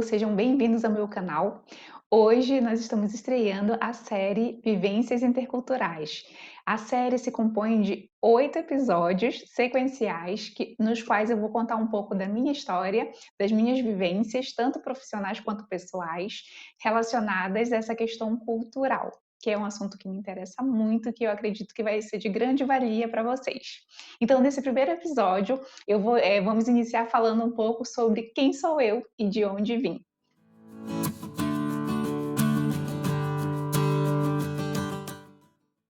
sejam bem-vindos ao meu canal. Hoje nós estamos estreando a série Vivências Interculturais. A série se compõe de 8 episódios sequenciais, nos quais eu vou contar um pouco da minha história, das minhas vivências, tanto profissionais quanto pessoais, relacionadas a essa questão cultural, que é um assunto que me interessa muito, que eu acredito que vai ser de grande valia para vocês. Então, nesse primeiro episódio, vamos iniciar falando um pouco sobre quem sou eu e de onde vim.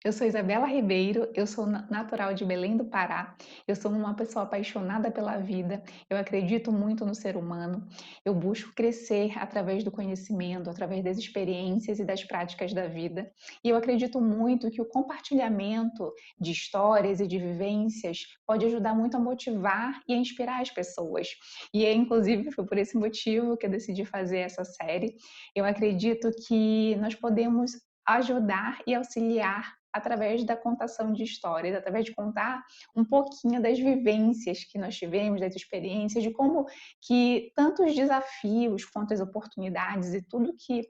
Eu sou Isabela Ribeiro, eu sou natural de Belém do Pará, eu sou uma pessoa apaixonada pela vida, eu acredito muito no ser humano, eu busco crescer através do conhecimento, através das experiências e das práticas da vida, e eu acredito muito que o compartilhamento de histórias e de vivências pode ajudar muito a motivar e a inspirar as pessoas. Inclusive, foi por esse motivo que eu decidi fazer essa série. Eu acredito que nós podemos ajudar e auxiliar através da contação de histórias, através de contar um pouquinho das vivências que nós tivemos, das experiências, de como que tanto os desafios quanto as oportunidades e tudo que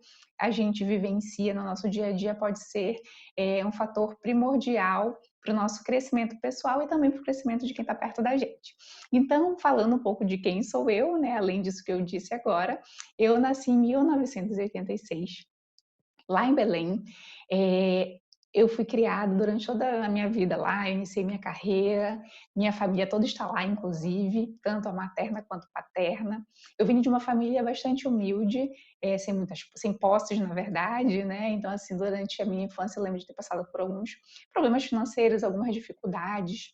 a gente vivencia no nosso dia a dia pode ser um fator primordial para o nosso crescimento pessoal e também para o crescimento de quem está perto da gente. Então, falando um pouco de quem sou eu, né, além disso que eu disse agora, eu nasci em 1986, lá em Belém. É, eu fui criada durante toda a minha vida lá, eu iniciei minha carreira, minha família toda está lá, inclusive, tanto a materna quanto a paterna. Eu vim de uma família bastante humilde, sem posses, na verdade, né? Então, assim, durante a minha infância, eu lembro de ter passado por alguns problemas financeiros, algumas dificuldades,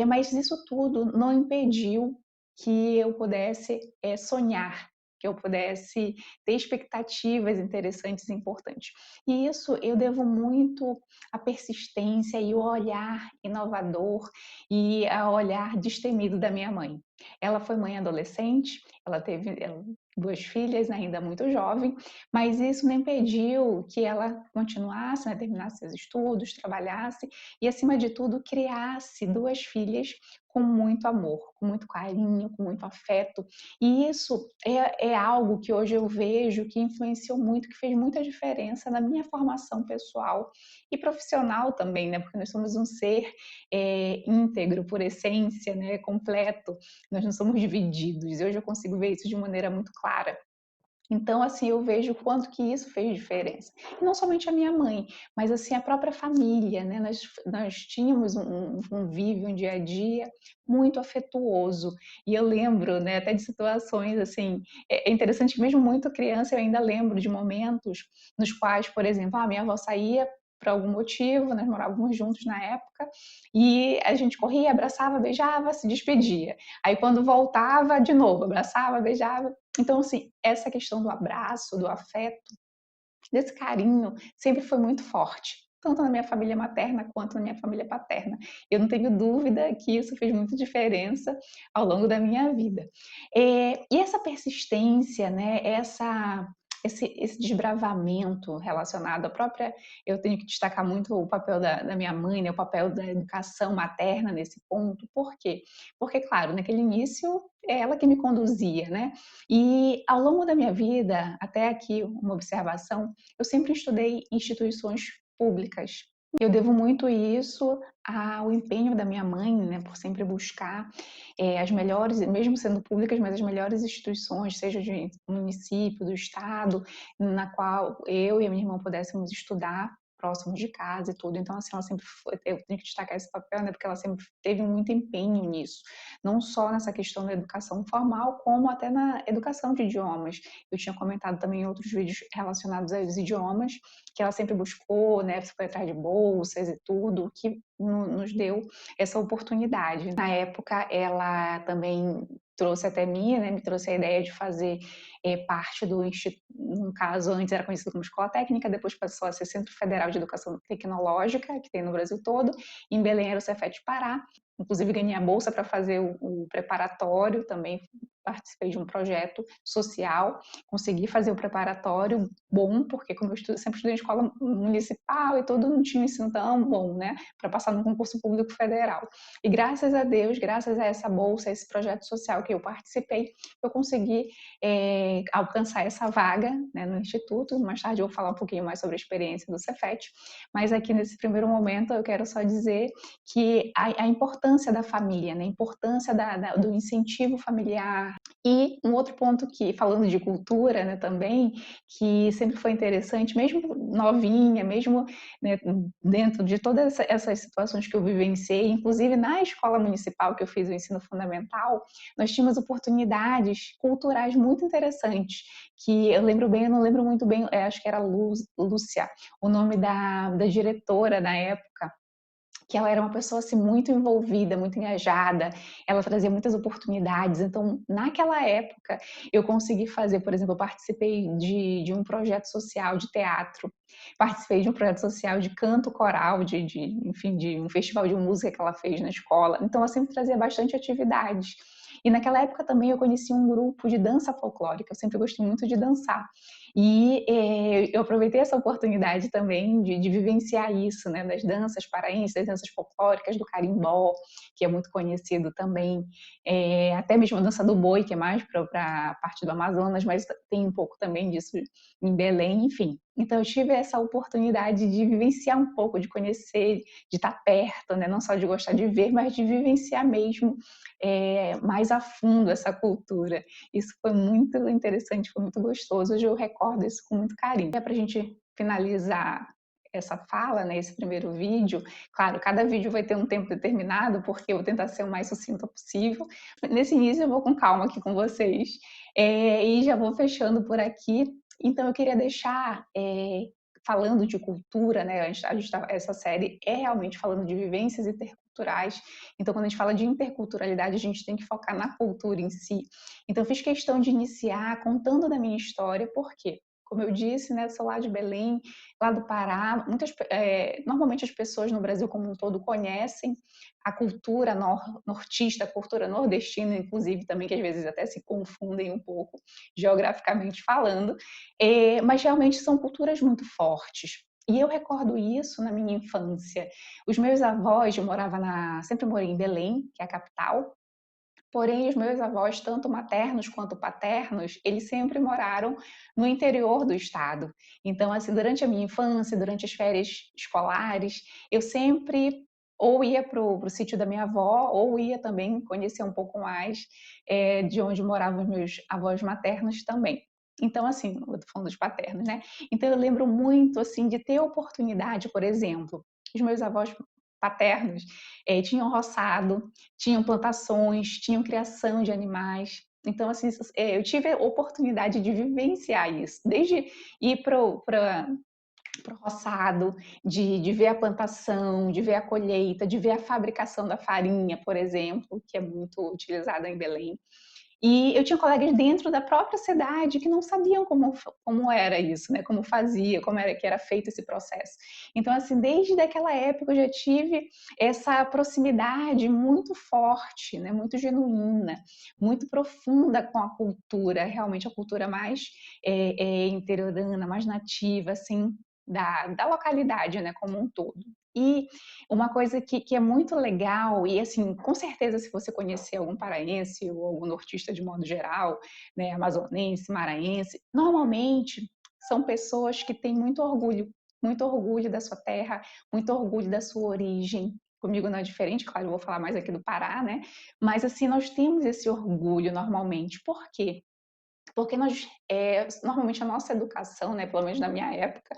mas isso tudo não impediu que eu pudesse sonhar, que eu pudesse ter expectativas interessantes e importantes. E isso eu devo muito à persistência e o olhar inovador e ao olhar destemido da minha mãe. Ela foi mãe adolescente, ela teve 2 filhas ainda muito jovem, mas isso não impediu que ela continuasse, né, terminasse seus estudos, trabalhasse e, acima de tudo, criasse 2 filhas com muito amor, com muito carinho, com muito afeto. E isso é algo que hoje eu vejo que influenciou muito, que fez muita diferença na minha formação pessoal e profissional também, né? Porque nós somos um ser íntegro, por essência, né? Completo. Nós não somos divididos. E hoje eu consigo ver isso de maneira muito clara. Então, assim, eu vejo o quanto que isso fez diferença. E não somente a minha mãe, mas assim a própria família, né? Nós tínhamos um convívio, um dia a dia muito afetuoso. E eu lembro, né, até de situações assim, é interessante que mesmo muito criança eu ainda lembro de momentos nos quais, por exemplo, a minha avó saía por algum motivo, nós morávamos juntos na época, e a gente corria, abraçava, beijava, se despedia. Aí quando voltava, de novo, abraçava, beijava. Então, assim, essa questão do abraço, do afeto, desse carinho, sempre foi muito forte, tanto na minha família materna quanto na minha família paterna. Eu não tenho dúvida que isso fez muita diferença ao longo da minha vida. E essa persistência, né, esse desbravamento relacionado à própria. Eu tenho que destacar muito o papel da minha mãe, né, o papel da educação materna nesse ponto. Por quê? Porque, claro, naquele início é ela que me conduzia, né? E ao longo da minha vida, até aqui uma observação, eu sempre estudei em instituições públicas. Eu devo muito isso ao empenho da minha mãe, né, por sempre buscar as melhores, mesmo sendo públicas, mas as melhores instituições, seja de município, do estado, na qual eu e a minha irmã pudéssemos estudar próximos de casa e tudo. Então, assim, ela sempre foi, eu tenho que destacar esse papel, né, porque ela sempre teve muito empenho nisso, não só nessa questão da educação formal, como até na educação de idiomas. Eu tinha comentado também em outros vídeos relacionados aos idiomas, que ela sempre buscou, né, foi atrás de bolsas e tudo, que nos deu essa oportunidade. Na época, ela também trouxe até mim, né, me trouxe a ideia de fazer parte do instituto, no caso, antes era conhecido como Escola Técnica, depois passou a ser Centro Federal de Educação Tecnológica, que tem no Brasil todo, em Belém era o Cefet Pará, inclusive ganhei a bolsa para fazer o preparatório também, participei de um projeto social, consegui fazer o preparatório bom, porque como sempre estudei em escola municipal e todo não tinha um ensino tão bom, né, para passar no concurso público federal. E graças a Deus, graças a essa bolsa, a esse projeto social que eu participei, eu consegui alcançar essa vaga, né, no Instituto. Mais tarde eu vou falar um pouquinho mais sobre a experiência do Cefet, mas aqui nesse primeiro momento eu quero só dizer que a importância da família, né, a importância do incentivo familiar. E um outro ponto que, falando de cultura, né, também, que sempre foi interessante, mesmo novinha, mesmo, né, dentro de todas essas situações que eu vivenciei, inclusive na escola municipal que eu fiz o ensino fundamental, nós tínhamos oportunidades culturais muito interessantes, que eu lembro bem, eu não lembro muito bem, acho que era Lúcia, o nome da diretora na época, que ela era uma pessoa assim, muito envolvida, muito engajada, ela trazia muitas oportunidades. Então, naquela época, eu consegui fazer, por exemplo, eu participei de um projeto social de teatro, participei de um projeto social de canto coral, enfim, de um festival de música que ela fez na escola. Então, ela sempre trazia bastante atividades. E naquela época também eu conheci um grupo de dança folclórica, eu sempre gostei muito de dançar. E eu aproveitei essa oportunidade também de vivenciar isso, né, das danças paraenses, das danças folclóricas, do carimbó, que é muito conhecido também, até mesmo a dança do boi, que é mais para a parte do Amazonas, mas tem um pouco também disso em Belém, enfim. Então eu tive essa oportunidade de vivenciar um pouco, de conhecer, de estar perto, né, não só de gostar de ver, mas de vivenciar mesmo mais a fundo essa cultura. Isso foi muito interessante, foi muito gostoso. Hoje eu recordo isso com muito carinho. É para a gente finalizar essa fala, né, esse primeiro vídeo. Claro, cada vídeo vai ter um tempo determinado, porque eu vou tentar ser o mais sucinta possível. Nesse início eu vou com calma aqui com vocês. E já vou fechando por aqui. Então eu queria deixar falando de cultura, né? Essa série é realmente falando de vivências interculturais. Então, quando a gente fala de interculturalidade, a gente tem que focar na cultura em si. Então, eu fiz questão de iniciar contando da minha história, por quê? Como eu disse, né, sou lá de Belém, lá do Pará. Normalmente as pessoas no Brasil como um todo conhecem a cultura nortista, a cultura nordestina, inclusive, também, que às vezes até se confundem um pouco, geograficamente falando, mas realmente são culturas muito fortes. E eu recordo isso na minha infância. Os meus avós, sempre morei em Belém, que é a capital, porém os meus avós, tanto maternos quanto paternos, eles sempre moraram no interior do estado. Então, assim, durante a minha infância, durante as férias escolares, eu sempre ou ia para o sítio da minha avó, ou ia também conhecer um pouco mais de onde moravam os meus avós maternos também. Então, assim, eu tô falando dos paternos, né? Então, eu lembro muito, assim, de ter oportunidade, por exemplo, os meus avós paternos tinham roçado, tinham plantações, tinham criação de animais. Então, assim, eu tive a oportunidade de vivenciar isso, desde ir para o roçado, de ver a plantação, de ver a colheita, de ver a fabricação da farinha, por exemplo, que é muito utilizada em Belém. E eu tinha colegas dentro da própria cidade que não sabiam como era isso, né? Como fazia, como era que era feito esse processo. Então, assim, desde aquela época eu já tive essa proximidade muito forte, né? Muito genuína, muito profunda com a cultura, realmente a cultura mais interiorana, mais nativa, assim, da localidade, né? Como um todo. E uma coisa que é muito legal, e assim, com certeza, se você conhecer algum paraense ou algum nortista de modo geral, né, amazonense, maranhense, normalmente são pessoas que têm muito orgulho da sua terra, muito orgulho da sua origem. Comigo não é diferente, claro, eu vou falar mais aqui do Pará, né? Mas assim, nós temos esse orgulho normalmente. Por quê? Porque normalmente a nossa educação, né, pelo menos na minha época,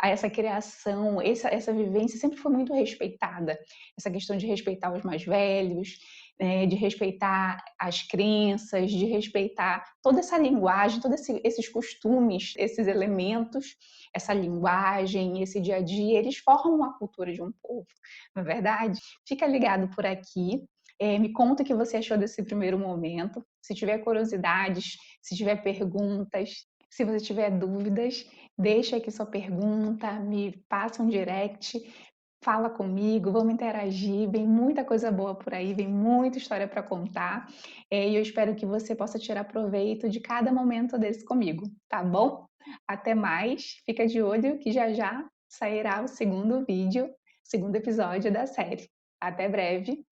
essa criação, essa vivência sempre foi muito respeitada. Essa questão de respeitar os mais velhos, de respeitar as crenças, de respeitar toda essa linguagem, todos esses costumes, esses elementos, essa linguagem, esse dia a dia, eles formam a cultura de um povo, não é verdade? Fica ligado por aqui. Me conta o que você achou desse primeiro momento. Se tiver curiosidades, se tiver perguntas, se você tiver dúvidas, deixa aqui sua pergunta, me passa um direct. fala comigo, vamos interagir, vem muita coisa boa por aí, vem muita história para contar, e eu espero que você possa tirar proveito de cada momento desse comigo, tá bom? Até mais, fica de olho que já já sairá o segundo vídeo, segundo episódio da série. Até breve.